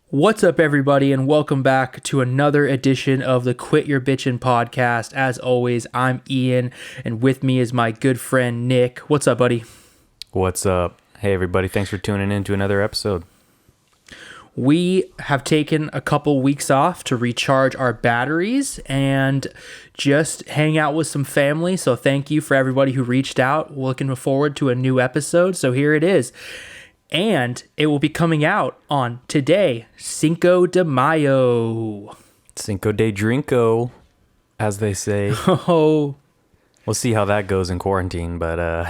What's up, everybody, and welcome back to another edition of the Quit Your Bitchin' podcast. As always, I'm Ian, and with me is my good friend Nick. What's up, buddy? What's up? Hey, everybody. Thanks for tuning in to another episode. We have taken a couple weeks off to recharge our batteries and just hang out with some family. So thank you for everybody who reached out. Looking forward to a new episode. So here it is. And it will be coming out on today, Cinco de Mayo. Cinco de Drinko, as they say. Oh, We'll see how that goes in quarantine, but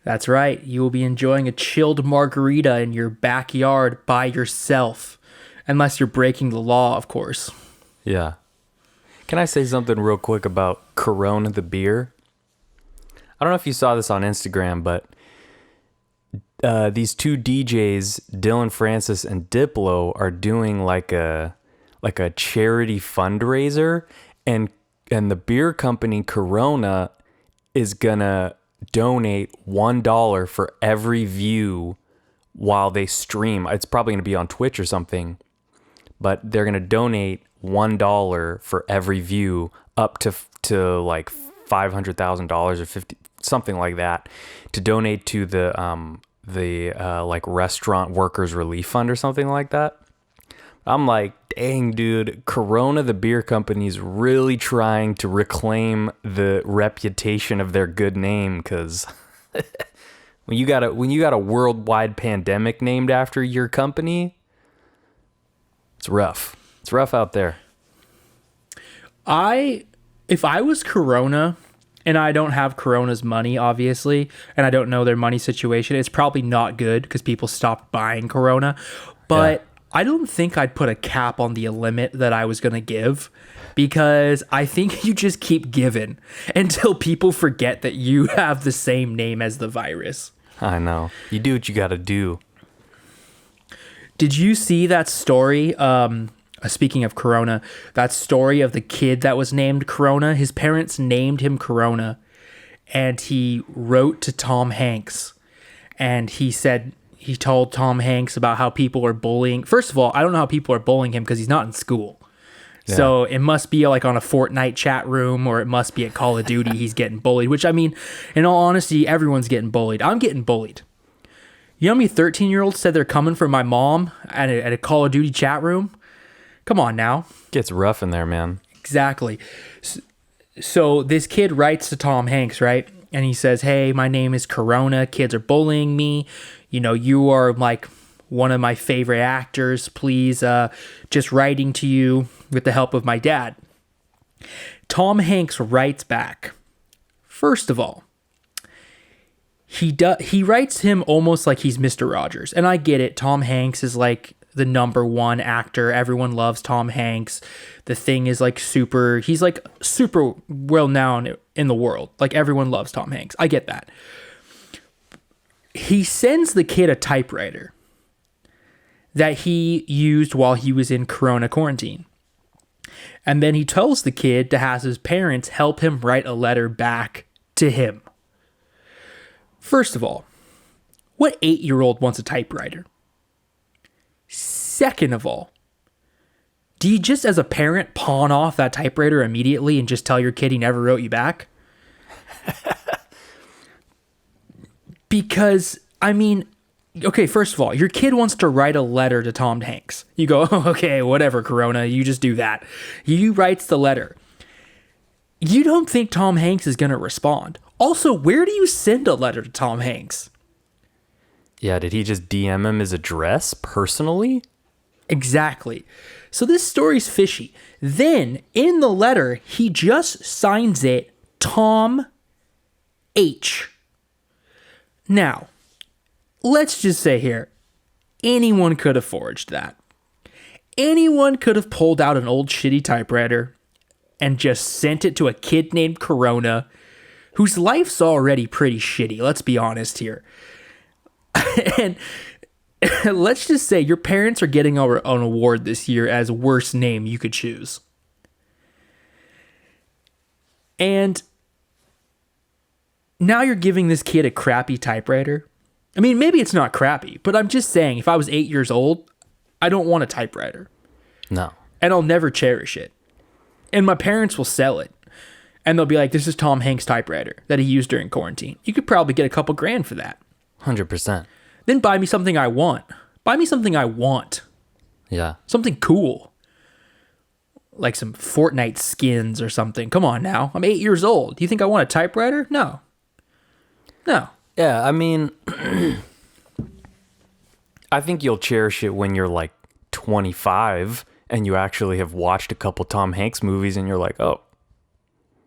that's right. You will be enjoying a chilled margarita in your backyard by yourself. Unless you're breaking the law, of course. yeah. Can I say something real quick about Corona the beer? I don't know if you saw this on Instagram, but these two DJs, Dylan Francis and Diplo, are doing like a charity fundraiser, and the beer company Corona is gonna donate $1 for every view while they stream. It's probably gonna be on Twitch or something, but they're gonna donate $1 for every view up to like $500,000 or 50 something like that to donate to the like restaurant workers relief fund or something like that. I'm like, dang, dude, Corona, the beer company, is really trying to reclaim the reputation of their good name, because when you got a worldwide pandemic named after your company, it's rough. It's rough out there. If I was Corona, and I don't have Corona's money, obviously, and I don't know their money situation, it's probably not good because people stopped buying Corona. But I don't think I'd put a cap on the limit that I was going to give, because I think you just keep giving until people forget that you have the same name as the virus. I know. You do what you got to do. Did you see that story? Speaking of Corona, that story of the kid that was named Corona. His parents named him Corona, and he wrote to Tom Hanks, and he told Tom Hanks about how people are bullying. First of all, I don't know how people are bullying him because he's not in school. Yeah. So it must be like on a Fortnite chat room, or it must be at Call of Duty he's getting bullied, which, I mean, in all honesty, everyone's getting bullied. I'm getting bullied. You know how many 13-year-olds said they're coming for my mom at a Call of Duty chat room? Come on now. Gets rough in there, man. Exactly. So this kid writes to Tom Hanks, right? And he says, hey, my name is Corona. Kids are bullying me. You know, you are like one of my favorite actors. Please, just writing to you with the help of my dad. Tom Hanks writes back. First of all, he writes him almost like he's Mr. Rogers. And I get it. Tom Hanks is like the number one actor. Everyone loves Tom Hanks. The Thing is like he's like super well known in the world. Like, everyone loves Tom Hanks. I get that. He sends the kid a typewriter that he used while he was in Corona quarantine. And then he tells the kid to have his parents help him write a letter back to him. First of all, what 8-year-old wants a typewriter? Second of all, do you just, as a parent, pawn off that typewriter immediately and just tell your kid he never wrote you back? Because, I mean, okay, first of all, your kid wants to write a letter to Tom Hanks. You go, oh, okay, whatever, Corona, you just do that. He writes the letter. You don't think Tom Hanks is going to respond. Also, where do you send a letter to Tom Hanks? Yeah, did he just DM him his address personally? Exactly. So this story's fishy. Then, in the letter, he just signs it Tom H. Now, let's just say here, anyone could have forged that. Anyone could have pulled out an old shitty typewriter and just sent it to a kid named Corona, whose life's already pretty shitty, let's be honest here. And let's just say your parents are getting an award this year as worst name you could choose. And now you're giving this kid a crappy typewriter. I mean, maybe it's not crappy, but I'm just saying, if I was 8 years old, I don't want a typewriter. No. And I'll never cherish it. And my parents will sell it. And they'll be like, this is Tom Hanks' typewriter that he used during quarantine. You could probably get a couple grand for that. 100%. Then buy me something I want. Buy me something I want. Yeah. Something cool. Like some Fortnite skins or something. Come on now. I'm 8 years old. Do you think I want a typewriter? No. No. Yeah, I mean, I think you'll cherish it when you're like 25 and you actually have watched a couple Tom Hanks movies and you're like, oh,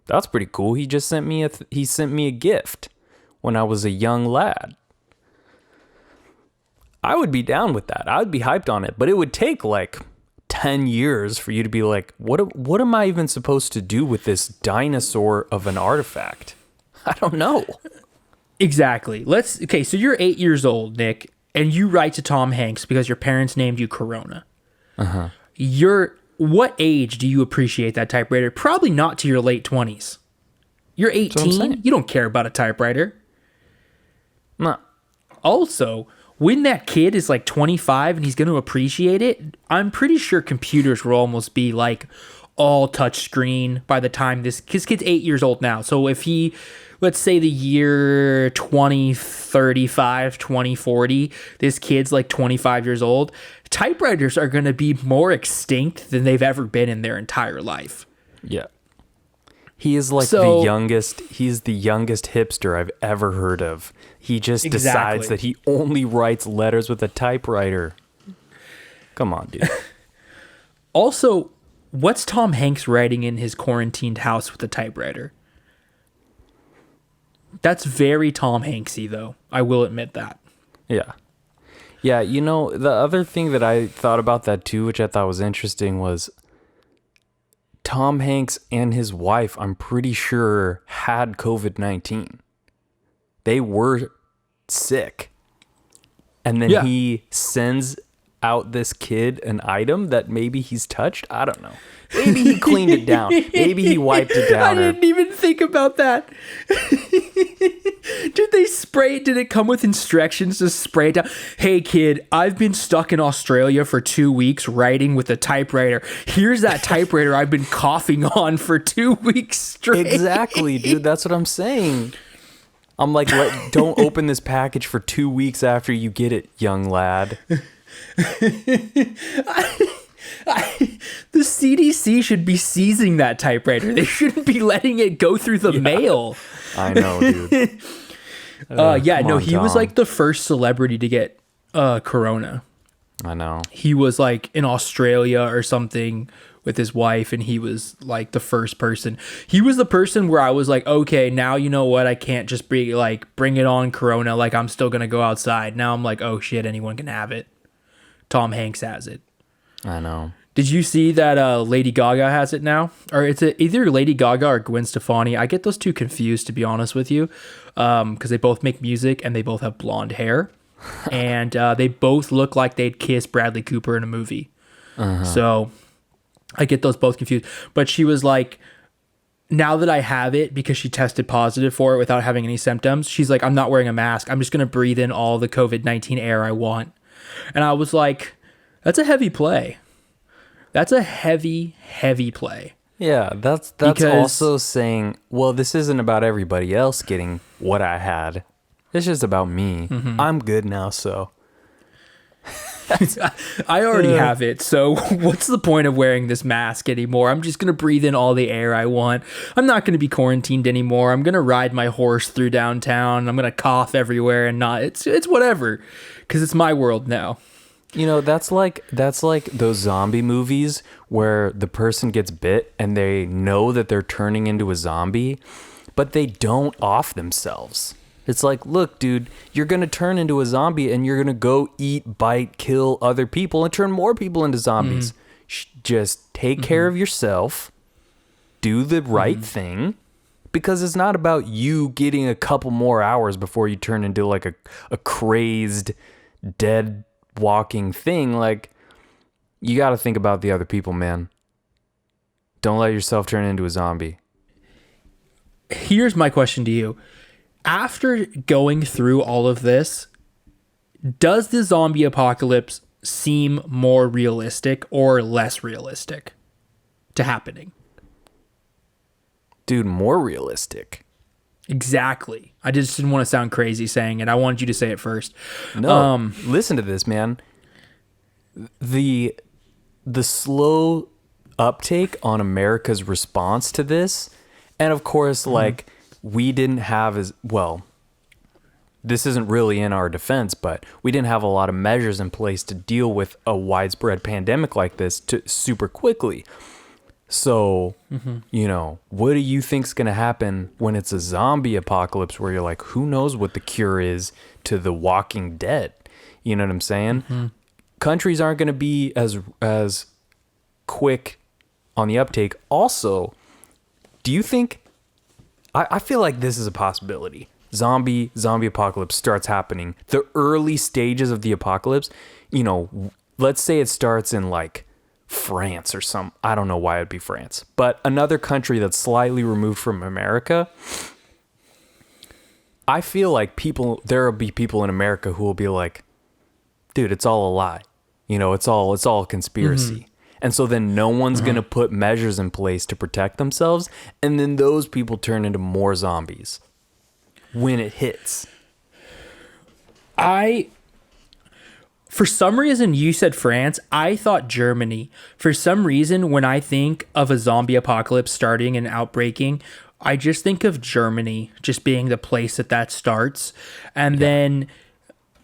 that's pretty cool. He just sent me a gift when I was a young lad. I would be down with that. I would be hyped on it, but it would take like 10 years for you to be like, what am I even supposed to do with this dinosaur of an artifact? I don't know. Exactly. Okay, so you're 8 years old, Nick, and you write to Tom Hanks because your parents named you Corona. Uh-huh. What age do you appreciate that typewriter? Probably not to your late 20s. You're 18. You don't care about a typewriter. No. Also, when that kid is like 25 and he's going to appreciate it, I'm pretty sure computers will almost be like all touchscreen by the time his kid's 8 years old now. So if he, let's say the year 2035, 2040, this kid's like 25 years old, typewriters are going to be more extinct than they've ever been in their entire life. Yeah. He is like the youngest hipster I've ever heard of. He just decides that he only writes letters with a typewriter. Come on, dude. Also, what's Tom Hanks writing in his quarantined house with a typewriter? That's very Tom Hanksy, though. I will admit that. Yeah. Yeah, you know, the other thing that I thought about that too, which I thought was interesting, was Tom Hanks and his wife, I'm pretty sure, had COVID-19. They were sick. And then he sends out this kid an item that maybe he's touched. I don't know. Maybe he cleaned it down. Maybe he wiped it down. I didn't even think about that. Did they spray it? Did it come with instructions to spray it down? Hey, kid, I've been stuck in Australia for 2 weeks writing with a typewriter. Here's that typewriter I've been coughing on for 2 weeks straight. Exactly, dude. That's what I'm saying. I'm like, don't open this package for 2 weeks after you get it, young lad. The CDC should be seizing that typewriter. They shouldn't be letting it go through the mail. I know, dude. He was like the first celebrity to get corona. I know. He was like in Australia or something with his wife, and he was like the first person. He was the person where I was like, okay, now you know what? I can't just bring it on corona. Like, I'm still gonna go outside. Now I'm like, oh shit, anyone can have it. Tom Hanks has it. I know. Did you see that Lady Gaga has it now? Or it's either Lady Gaga or Gwen Stefani. I get those two confused, to be honest with you, because they both make music and they both have blonde hair. And they both look like they'd kiss Bradley Cooper in a movie. Uh-huh. So I get those both confused. But she was like, now that I have it, because she tested positive for it without having any symptoms, she's like, I'm not wearing a mask. I'm just going to breathe in all the COVID-19 air I want. And I was like, that's a heavy play. That's a heavy, heavy play. Yeah, that's also saying, well, this isn't about everybody else getting what I had. It's just about me. Mm-hmm. I'm good now, so. I already have it, so what's the point of wearing this mask anymore? I'm just going to breathe in all the air I want. I'm not going to be quarantined anymore. I'm going to ride my horse through downtown. I'm going to cough everywhere and not. It's whatever, because it's my world now. You know, that's like those zombie movies where the person gets bit and they know that they're turning into a zombie, but they don't off themselves. It's like, look, dude, you're going to turn into a zombie and you're going to go eat, bite, kill other people and turn more people into zombies. Mm-hmm. Just take care of yourself. Do the right thing, because it's not about you getting a couple more hours before you turn into like a crazed, dead walking thing. Like, you got to think about the other people, man. Don't let yourself turn into a zombie. Here's my question to you. After going through all of this, does the zombie apocalypse seem more realistic or less realistic to happening? Dude, more realistic. Exactly. I just didn't want to sound crazy saying it. I wanted you to say it first. No, listen to this, man. The slow uptake on America's response to this, and of course, like, we didn't have as well. This isn't really in our defense, but we didn't have a lot of measures in place to deal with a widespread pandemic like this super quickly. So, you know, what do you think's going to happen when it's a zombie apocalypse where you're like, who knows what the cure is to the Walking Dead? You know what I'm saying? Countries aren't going to be as quick on the uptake. Also, do you think, I feel like this is a possibility. Zombie apocalypse starts happening. The early stages of the apocalypse, you know, let's say it starts in like France or I don't know why it'd be France, but another country that's slightly removed from America. I feel like there will be people in America who will be like, dude, it's all a lie. You know, it's all a conspiracy. And so then no one's going to put measures in place to protect themselves. And then those people turn into more zombies when it hits. For some reason, you said France. I thought Germany. For some reason, when I think of a zombie apocalypse starting and outbreaking, I just think of Germany just being the place that starts. And then,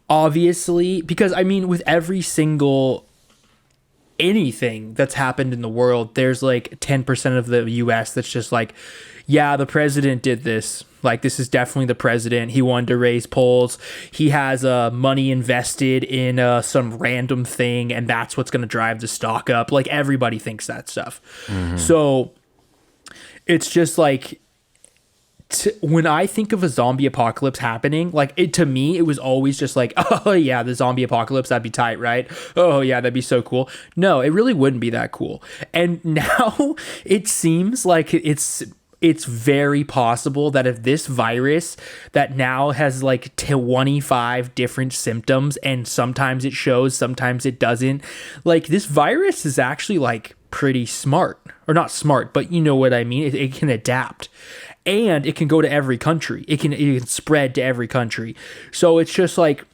obviously, because, I mean, with every single anything that's happened in the world, there's like 10% of the US that's just like, yeah, the president did this. Like, this is definitely the president. He wanted to raise polls. He has money invested in some random thing, and that's what's going to drive the stock up. Like, everybody thinks that stuff. So it's just like, when I think of a zombie apocalypse happening, like, to me, it was always just like, oh yeah, the zombie apocalypse, that'd be tight, right? Oh yeah, that'd be so cool. No, it really wouldn't be that cool. And now it seems like it's very possible that if this virus that now has like 25 different symptoms, and sometimes it shows, sometimes it doesn't, like, this virus is actually like pretty smart, or not smart, but you know what I mean? It can adapt. And it can go to every country. It can spread to every country. So it's just like,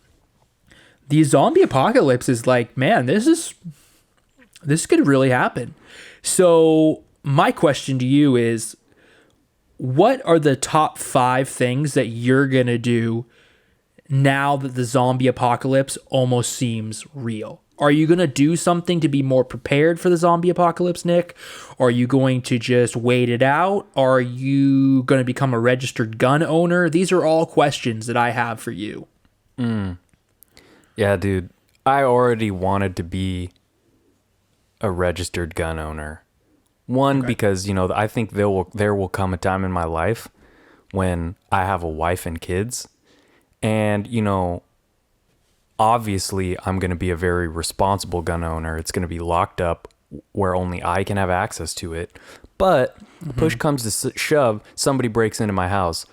the zombie apocalypse is like, man, this could really happen. So my question to you is, what are the top 5 things that you're going to do now that the zombie apocalypse almost seems real? Are you going to do something to be more prepared for the zombie apocalypse, Nick? Are you going to just wait it out? Are you going to become a registered gun owner? These are all questions that I have for you. Yeah, dude. I already wanted to be a registered gun owner. One, because, you know, I think there will come a time in my life when I have a wife and kids. And, you know, obviously, I'm going to be a very responsible gun owner. It's going to be locked up where only I can have access to it. But push comes to shove, somebody breaks into my house.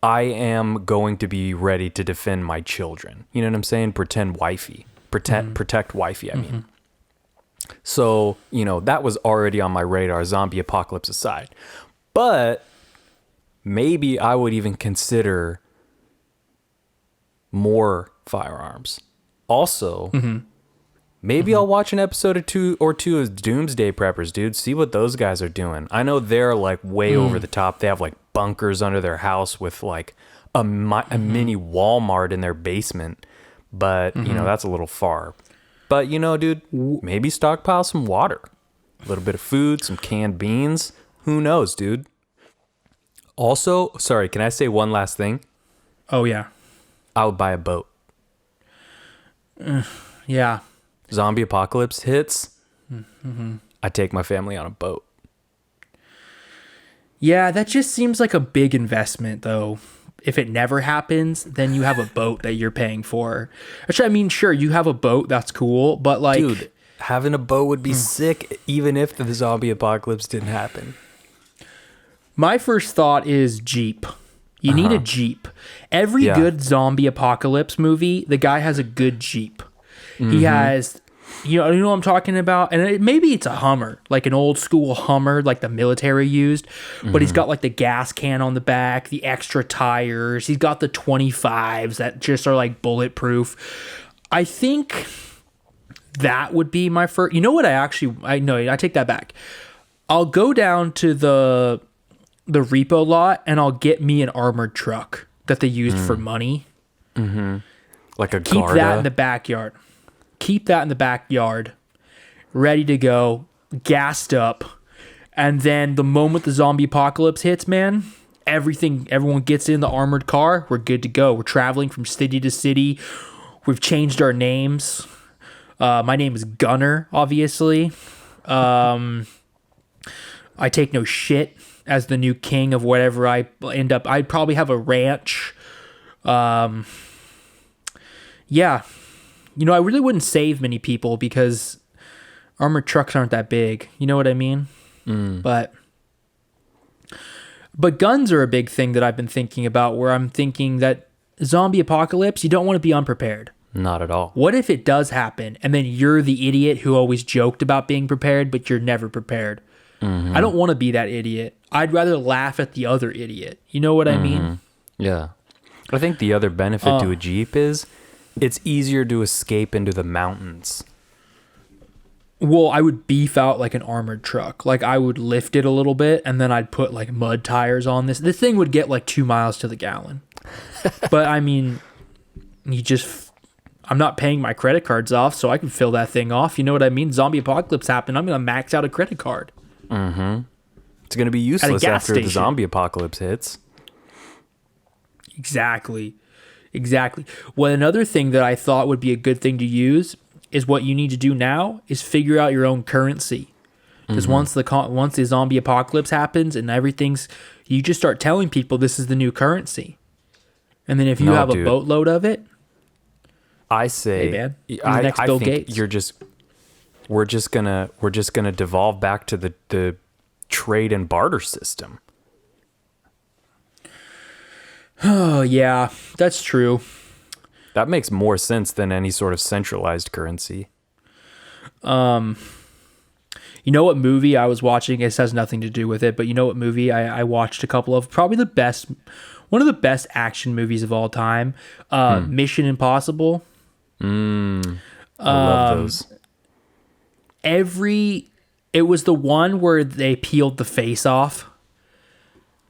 I am going to be ready to defend my children. You know what I'm saying? Protect wifey, I mean. So, you know, that was already on my radar, zombie apocalypse aside. But maybe I would even consider more firearms. Also, maybe I'll watch an episode or two of Doomsday Preppers, dude. See what those guys are doing. I know they're like way over the top. They have like bunkers under their house with like a mini Walmart in their basement. But, you know, that's a little far. But, you know, dude, maybe stockpile some water. A little bit of food, some canned beans. Who knows, dude? Also, sorry, can I say one last thing? Oh, yeah. I would buy a boat. Yeah. Zombie apocalypse hits. I take my family on a boat. Yeah, that just seems like a big investment, though. If it never happens, then you have a boat that you're paying for. Actually, I mean, sure, you have a boat, that's cool, but like... Dude, having a boat would be sick even if the zombie apocalypse didn't happen. My first thought is Jeep. You need a Jeep. Every good zombie apocalypse movie, the guy has a good Jeep. He has, you know what I'm talking about? And maybe it's a Hummer, like an old school Hummer, like the military used. But he's got like the gas can on the back, the extra tires. He's got the 25s that just are like bulletproof. I think that would be my first. You know what? I take that back. I'll go down to the repo lot and I'll get me an armored truck that they used for money. Like a Keep Garda. that in the backyard. Keep that in the backyard, ready to go, gassed up. And then the moment the zombie apocalypse hits, man, everyone gets in the armored car. We're good to go. We're traveling from city to city. We've changed our names. My name is Gunner, obviously. I take no shit as the new king of whatever I end up. I'd probably have a ranch. Yeah. You know, I really wouldn't save many people because armored trucks aren't that big. You know what I mean? But guns are a big thing that I've been thinking about, where I'm thinking that zombie apocalypse, you don't want to be unprepared. Not at all. What if it does happen and then you're the idiot who always joked about being prepared, but you're never prepared? I don't want to be that idiot. I'd rather laugh at the other idiot. You know what I mean? Yeah. I think the other benefit to a Jeep is it's easier to escape into the mountains. Well, I would beef out like an armored truck. Like I would lift it a little bit and then I'd put like mud tires on this. This thing would get like 2 miles to the gallon. But I mean, I'm not paying my credit cards off, so I can fill that thing off. You know what I mean? Zombie apocalypse happened. I'm going to max out a credit card. It's going to be useless after the zombie apocalypse hits. Exactly. Well, another thing that I thought would be a good thing to use is what you need to do now is figure out your own currency. Because once the zombie apocalypse happens and you just start telling people this is the new currency. And then if you have a boatload of it, I say, hey man, I next Bill think Gates. we're just gonna devolve back to the trade and barter system. Oh yeah, that's true. That makes more sense than any sort of centralized currency. You know what movie I was watching? This has nothing to do with it, but you know what movie I watched a couple of? Probably one of the best action movies of all time. Mission Impossible. I love those. It was the one where they peeled the face off.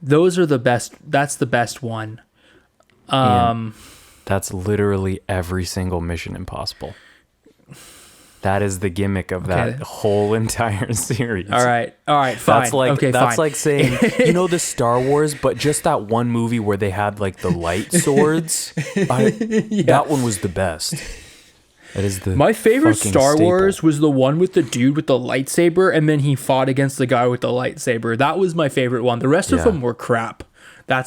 Those are the best. That's the best one. That's literally every single Mission Impossible. That is the gimmick of that whole entire series. All right, fine. That's like saying, you know, the Star Wars, but just that one movie where they had like the light swords. That one was the best. That is my favorite Star staple. Wars was the one with the dude with the lightsaber, and then he fought against the guy with the lightsaber. That was my favorite one. The rest of them were crap. My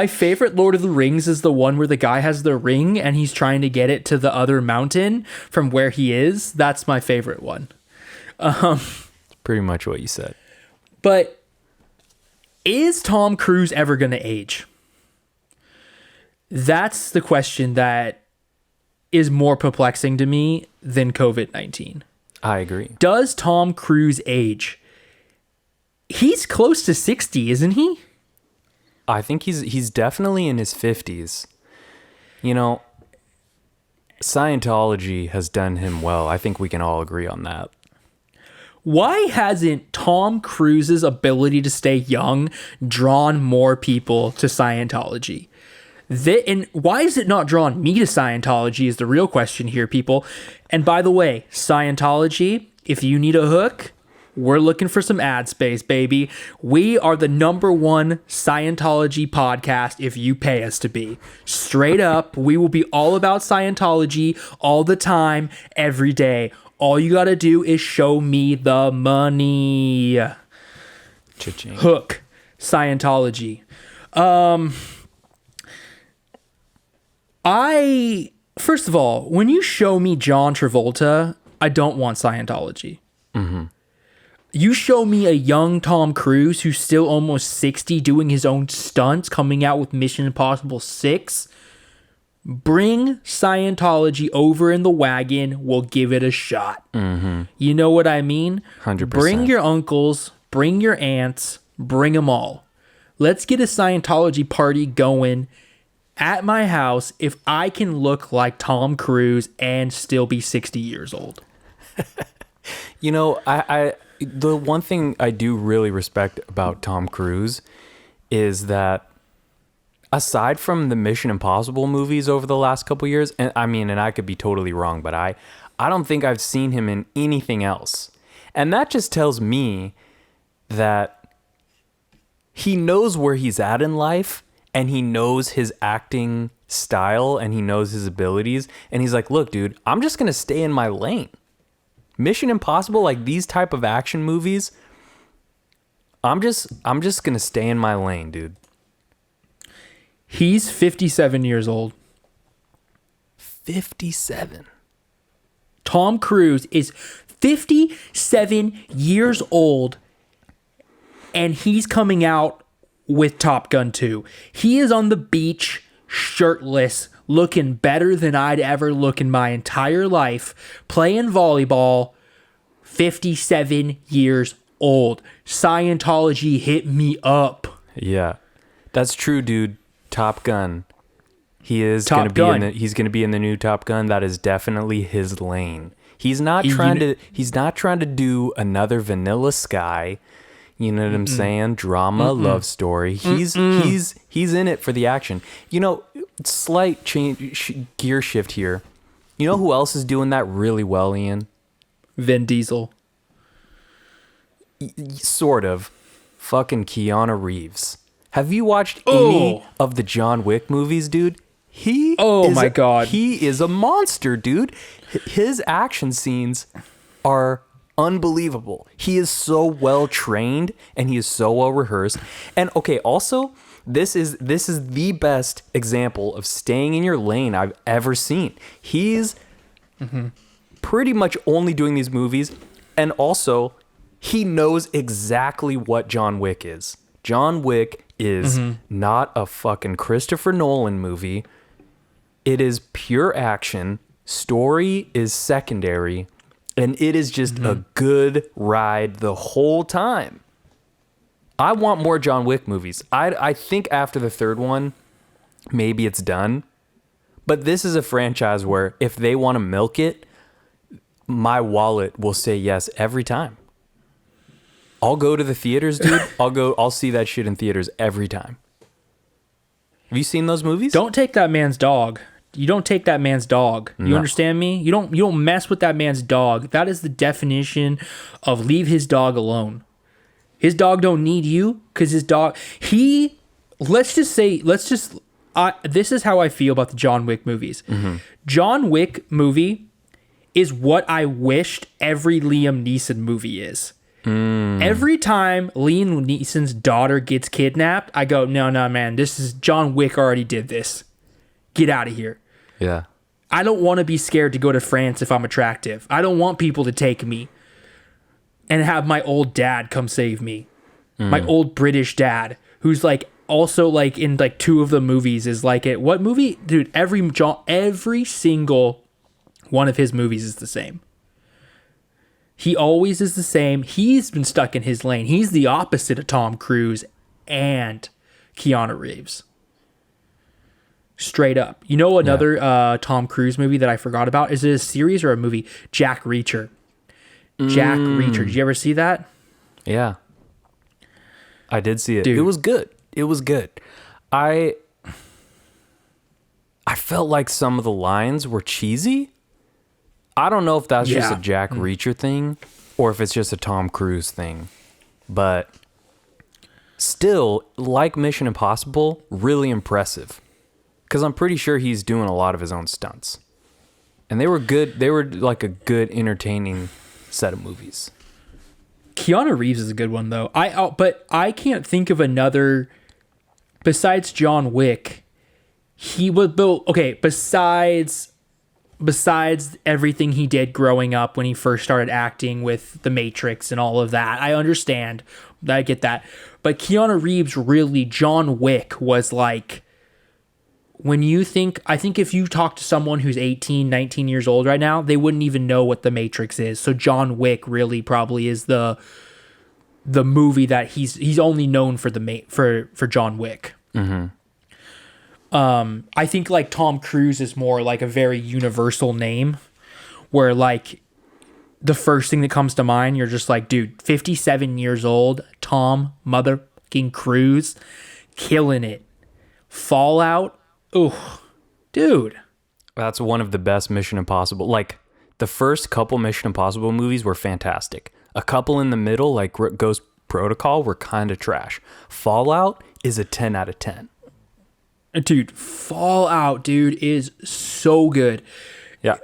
favorite Lord of the Rings is the one where the guy has the ring and he's trying to get it to the other mountain from where he is. That's my favorite one. Pretty much what you said. But is Tom Cruise ever going to age? That's the question that is more perplexing to me than COVID-19. I agree. Does Tom Cruise age? He's close to 60, isn't he? I think he's definitely in his 50s. You know, Scientology has done him well. I think we can all agree on that. Why hasn't Tom Cruise's ability to stay young drawn more people to Scientology? And why is it not drawn me to Scientology is the real question here, people. And by the way, Scientology, if you need a hook, we're looking for some ad space, baby. We are the #1 Scientology podcast if you pay us to be. Straight up, we will be all about Scientology all the time, every day. All you gotta do is show me the money. Cha-ching. Hook. Scientology. First of all, when you show me John Travolta, I don't want Scientology. You show me a young Tom Cruise who's still almost 60 doing his own stunts, coming out with Mission Impossible 6. Bring Scientology over in the wagon. We'll give it a shot. You know what I mean? 100%. Bring your uncles, bring your aunts, bring them all. Let's get a Scientology party going at my house if I can look like Tom Cruise and still be 60 years old. You know, I the one thing I do really respect about Tom Cruise is that aside from the Mission Impossible movies over the last couple years, and I could be totally wrong, but I don't think I've seen him in anything else. And that just tells me that he knows where he's at in life, and he knows his acting style, and he knows his abilities, and he's like, look, dude, I'm just going to stay in my lane. Mission Impossible, like these type of action movies, I'm just going to stay in my lane, dude. He's 57 years old. 57. Tom Cruise is 57 years old, and he's coming out with Top Gun 2. He is on the beach, shirtless, looking better than I'd ever look in my entire life, playing volleyball, 57 years old. Scientology, hit me up. Yeah, that's true, dude. Top Gun. He is going to be he's going to be in the new Top Gun. That is definitely his lane. He's not trying to do another Vanilla Sky. You know what I'm saying? Drama, love story. He's in it for the action. You know, slight gear shift here. You know who else is doing that really well, Ian? Vin Diesel. Sort of. Fucking Keanu Reeves. Have you watched any of the John Wick movies, dude? My God. He is a monster, dude. His action scenes are unbelievable. He is so well trained and he is so well rehearsed. And okay, also, this is the best example of staying in your lane I've ever seen. He's pretty much only doing these movies, and also he knows exactly what John Wick is. John Wick is not a fucking Christopher Nolan movie. It is pure action. Story is secondary. And it is just a good ride the whole time. I want more John Wick movies. I think after the third one, maybe it's done. But this is a franchise where if they want to milk it, my wallet will say yes every time. I'll go to the theaters, dude. I'll see that shit in theaters every time. Have you seen those movies? Don't take that man's dog. You don't take that man's dog. You understand me? You don't mess with that man's dog. That is the definition of leave his dog alone. His dog don't need you because his dog, this is how I feel about the John Wick movies. John Wick movie is what I wished every Liam Neeson movie is. Every time Liam Neeson's daughter gets kidnapped, I go, no, man, this is John Wick already did this. Get out of here. Yeah. I don't want to be scared to go to France if I'm attractive. I don't want people to take me and have my old dad come save me. My old British dad, who's like also like in like two of the movies is like it. What movie? Dude, every single one of his movies is the same. He always is the same. He's been stuck in his lane. He's the opposite of Tom Cruise and Keanu Reeves. Straight up. You know another Tom Cruise movie that I forgot about? Is it a series or a movie? Jack Reacher. Jack Reacher. Did you ever see that? Yeah. I did see it. Dude. It was good. It was good. I felt like some of the lines were cheesy. I don't know if that's just a Jack Reacher thing or if it's just a Tom Cruise thing. But still, like Mission Impossible, really impressive. Because I'm pretty sure he's doing a lot of his own stunts. And they were good. They were like a good, entertaining set of movies. Keanu Reeves is a good one, though. But I can't think of another, besides John Wick, he would build, okay, besides everything he did growing up when he first started acting with The Matrix and all of that. I understand. I get that. But Keanu Reeves, really, John Wick was like when you think, I think if you talk to someone who's 18, 19 years old right now, they wouldn't even know what The Matrix is. So John Wick really probably is the movie that he's only known for for John Wick. I think like Tom Cruise is more like a very universal name, where like the first thing that comes to mind, you're just like, dude, 57 years old, Tom motherfucking Cruise, killing it. Fallout, oh, dude. That's one of the best Mission Impossible. Like, the first couple Mission Impossible movies were fantastic. A couple in the middle, like Ghost Protocol, were kind of trash. Fallout is a 10 out of 10. Dude, Fallout, dude, is so good. Yeah.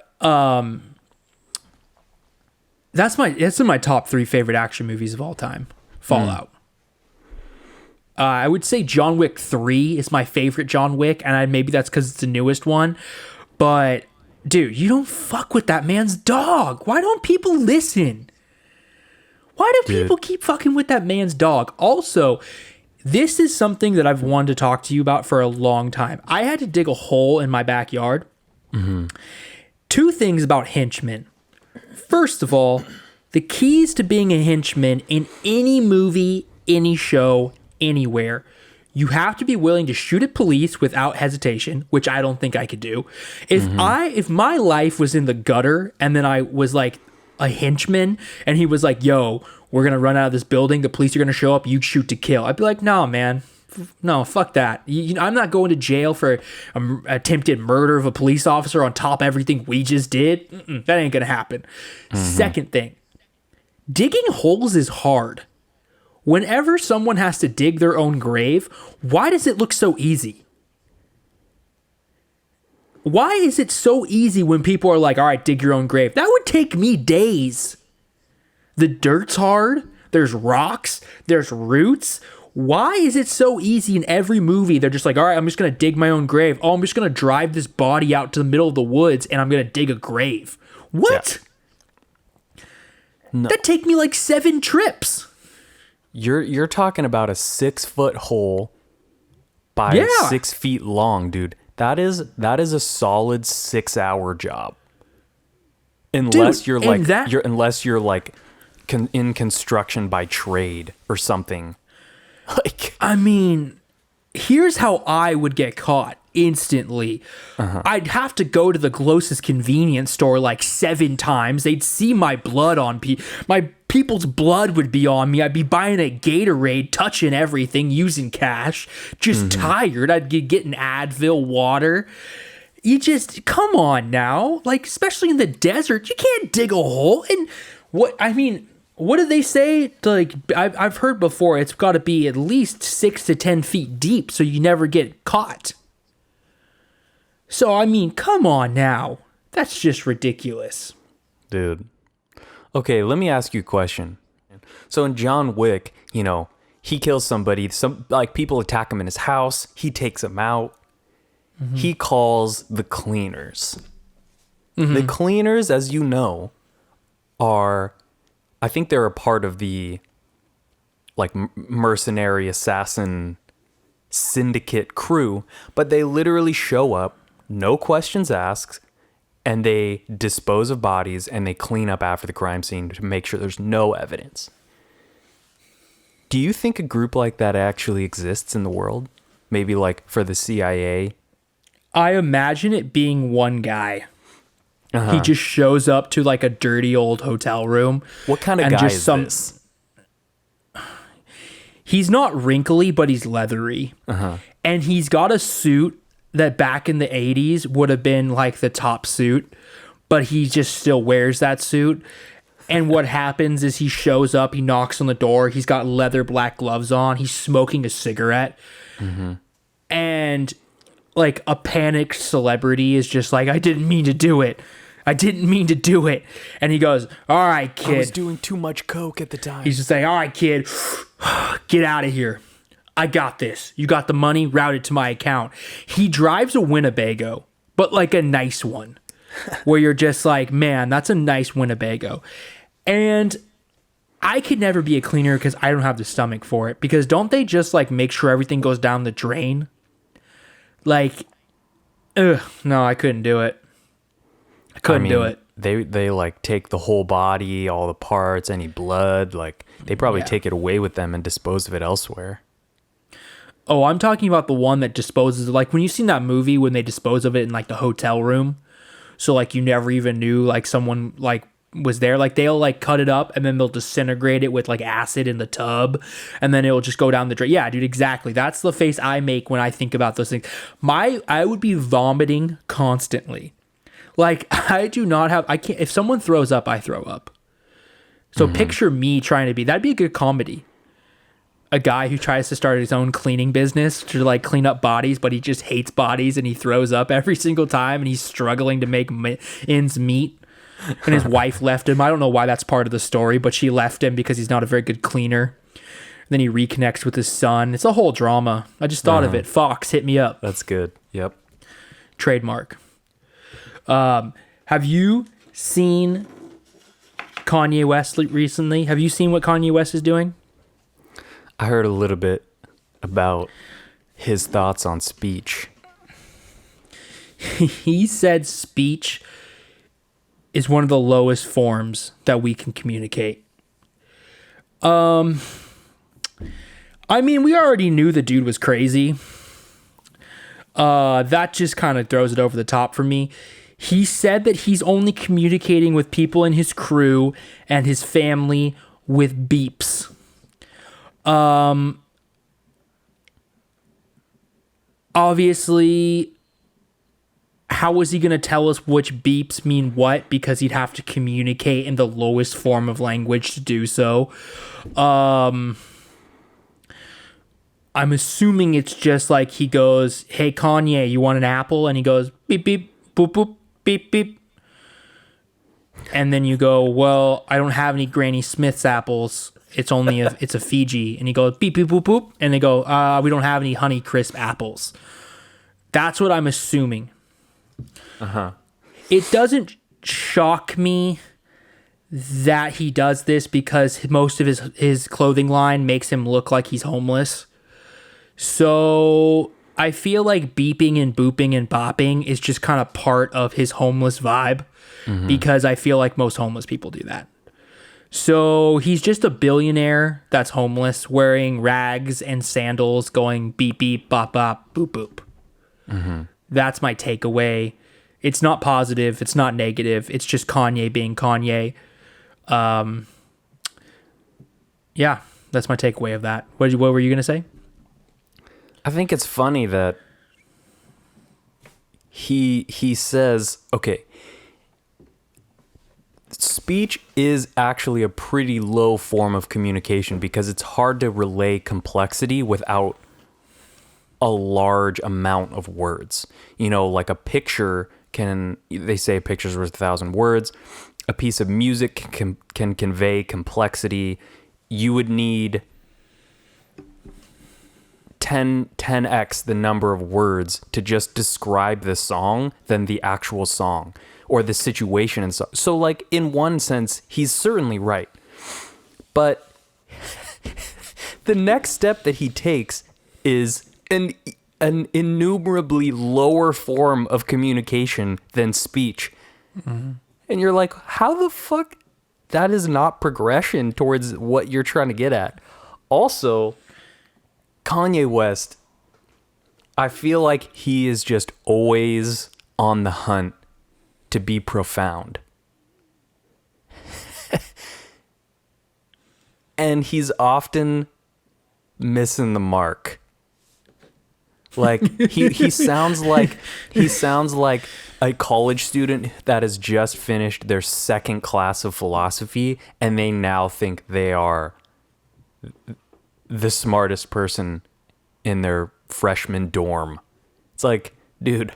It's in my top 3 favorite action movies of all time. Fallout. I would say John Wick 3 is my favorite John Wick, and maybe that's because it's the newest one. But, dude, you don't fuck with that man's dog. Why don't people listen? Why do people keep fucking with that man's dog? Also, this is something that I've wanted to talk to you about for a long time. I had to dig a hole in my backyard. 2 things about henchmen. First of all, the keys to being a henchman in any movie, any show, anywhere, you have to be willing to shoot at police without hesitation, which I don't think I could do. If my life was in the gutter and then I was like a henchman and he was like, yo, we're going to run out of this building, the police are going to show up, you shoot to kill. I'd be like, no, man. No, fuck that. I'm not going to jail for attempted murder of a police officer on top of everything we just did. That ain't going to happen. Second thing, digging holes is hard. Whenever someone has to dig their own grave, why does it look so easy? Why is it so easy when people are like, all right, dig your own grave? That would take me days. The dirt's hard. There's rocks. There's roots. Why is it so easy in every movie? They're just like, all right, I'm just going to dig my own grave. Oh, I'm just going to drive this body out to the middle of the woods and I'm going to dig a grave. What? Yeah. No. That'd take me like 7 trips. You're talking about a 6-foot hole by 6 feet long, dude. That is a solid 6-hour job. Unless you're like in construction by trade or something. Like, I mean, here's how I would get caught instantly. I'd have to go to the closest convenience store like 7 times. They'd see my blood on my people's blood would be on me. I'd be buying a Gatorade, touching everything, using cash, just tired. I'd get an Advil water. You just, come on now. Like, especially in the desert, you can't dig a hole. And what do they say? Like, I've heard before, it's got to be at least 6 to 10 feet deep so you never get caught. So, I mean, come on now. That's just ridiculous. Dude. Okay, let me ask you a question. So in John Wick, he kills somebody. People attack him in his house. He takes them out. He calls the cleaners. The cleaners, as you know, I think they're a part of the mercenary assassin syndicate crew, but they literally show up, no questions asked, and they dispose of bodies and they clean up after the crime scene to make sure there's no evidence. Do you think a group like that actually exists in the world? Maybe like for the CIA? I imagine it being one guy. He just shows up to like a dirty old hotel room. What kind of guy is this? He's not wrinkly, but he's leathery. And he's got a suit that back in the 80s would have been like the top suit, but he just still wears that suit. And what happens is he shows up, he knocks on the door, he's got leather black gloves on, he's smoking a cigarette. And like a panicked celebrity is just like, I didn't mean to do it. I didn't mean to do it. And he goes, all right, kid. I was doing too much coke at the time. He's just like, all right, kid, get out of here. I got this. You got the money, route it to my account. He drives a Winnebago, but like a nice one, where you're just like, man, that's a nice Winnebago. And I could never be a cleaner because I don't have the stomach for it. Because don't they just like make sure everything goes down the drain? Like, Ugh, no, I couldn't do it. I couldn't do it. They like take the whole body, all the parts, any blood, like they probably take it away with them and dispose of it elsewhere. Oh, I'm talking about the one that disposes, like when you've seen that movie when they dispose of it in like the hotel room. So like you never even knew like someone like was there. Like they'll like cut it up and then they'll disintegrate it with like acid in the tub and then it'll just go down the drain. Yeah, dude, exactly. That's the face I make when I think about those things. I would be vomiting constantly. Like I do not have, I can't, if someone throws up, I throw up. So picture me trying to be, that'd be a good comedy. A guy who tries to start his own cleaning business to like clean up bodies, but he just hates bodies and he throws up every single time and he's struggling to make ends meet. And his wife left him. I don't know why that's part of the story, but she left him because he's not a very good cleaner. Then he reconnects with his son. It's a whole drama. I just thought of it. Fox, hit me up. That's good. Yep. Trademark. Have you seen Kanye West recently? Have you seen what Kanye West is doing? I heard a little bit about his thoughts on speech. He said speech is one of the lowest forms that we can communicate. I mean, we already knew the dude was crazy. That just kind of throws it over the top for me. He said that he's only communicating with people in his crew and his family with beeps. Obviously, how is he going to tell us which beeps mean what? Because he'd have to communicate in the lowest form of language to do so. I'm assuming it's just like he goes, "Hey, Kanye, you want an apple?" And he goes, "Beep, beep, boop, boop, beep, beep." And then you go, "Well, I don't have any Granny Smith's apples. It's only it's a Fiji." And he goes, "Beep, beep, boop, boop." And they go, "We don't have any Honey Crisp apples." That's what I'm assuming. It doesn't shock me that he does this because most of his clothing line makes him look like he's homeless. So I feel like beeping and booping and bopping is just kind of part of his homeless vibe because I feel like most homeless people do that. So he's just a billionaire that's homeless, wearing rags and sandals, going beep, beep, bop, bop, boop, boop. That's my takeaway. It's not positive. It's not negative. It's just Kanye being Kanye. Yeah, that's my takeaway of that. What were you going to say? I think it's funny that he says, okay, speech is actually a pretty low form of communication because it's hard to relay complexity without a large amount of words. You know, like a picture they say a picture's worth 1,000 words. A piece of music can convey complexity. You would need 10x the number of words to just describe the song than the actual song or the situation and so like in one sense he's certainly right, but the next step that he takes is an innumerably lower form of communication than speech. And you're like, how the fuck? That is not progression towards what you're trying to get at. Also, Kanye West, I feel like he is just always on the hunt to be profound. And he's often missing the mark. Like he sounds like a college student that has just finished their second class of philosophy and they now think they are the smartest person in their freshman dorm. It's like, dude,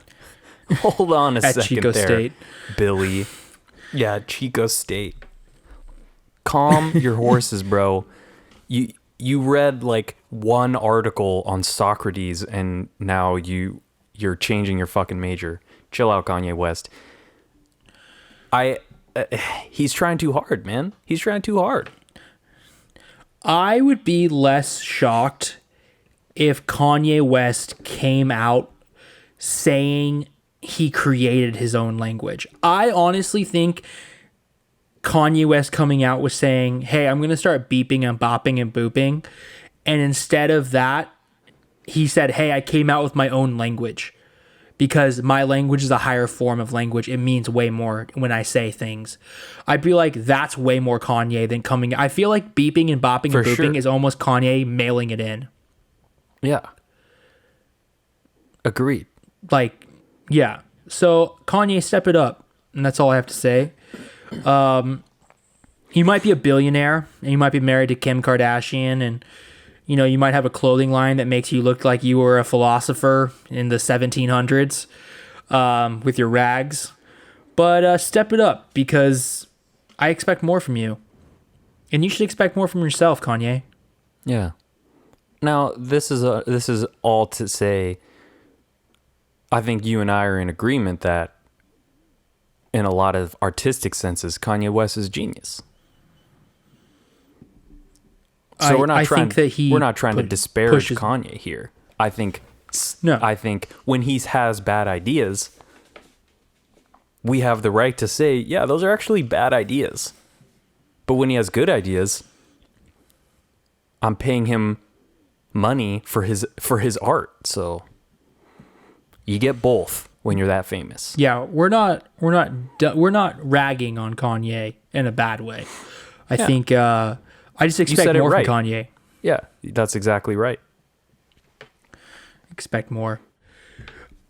hold on a second Chico there, State. Billy. Yeah, Chico State. Calm your horses, bro. You read like one article on Socrates and now you're changing your fucking major. Chill out, Kanye West. He's trying too hard, man. He's trying too hard. I would be less shocked if Kanye West came out saying he created his own language. I honestly think Kanye West coming out was saying, hey, I'm going to start beeping and bopping and booping. And instead of that, he said, hey, I came out with my own language because my language is a higher form of language. It means way more when I say things. I'd be like, that's way more Kanye than coming. I feel like beeping and bopping and booping is almost Kanye mailing it in. Yeah. Agreed. Like, yeah. So Kanye, step it up. And that's all I have to say. You might be a billionaire and you might be married to Kim Kardashian, and you might have a clothing line that makes you look like you were a philosopher in the 1700s with your rags. But step it up, because I expect more from you. And you should expect more from yourself, Kanye. Yeah. Now, this is all to say, I think you and I are in agreement that in a lot of artistic senses, Kanye West is genius. So we're not trying to disparage Kanye here. I think when he has bad ideas, we have the right to say, yeah, those are actually bad ideas. But when he has good ideas, I'm paying him money for his art. So you get both when you're that famous. Yeah, we're not ragging on Kanye in a bad way. I think I just expect more from Kanye. Yeah, that's exactly right. Expect more.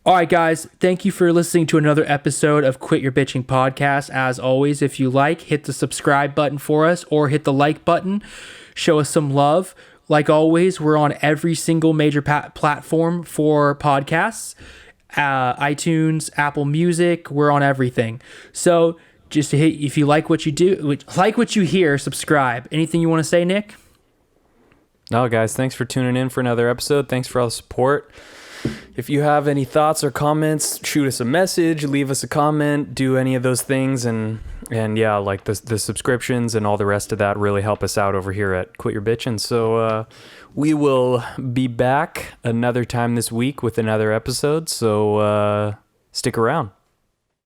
All right, guys. Thank you for listening to another episode of Quit Your Bitching Podcast. As always, if you like, hit the subscribe button for us or hit the like button. Show us some love. Like always, we're on every single major platform for podcasts. iTunes, Apple Music, we're on everything. So just to hit, if you like what you hear, subscribe. Anything you want to say, Nick? No, guys, thanks for tuning in for another episode. Thanks for all the support. If you have any thoughts or comments, shoot us a message, leave us a comment, do any of those things. And yeah, like the subscriptions and all the rest of that really help us out over here at Quit Your Bitchin'. So we will be back another time this week with another episode. So stick around.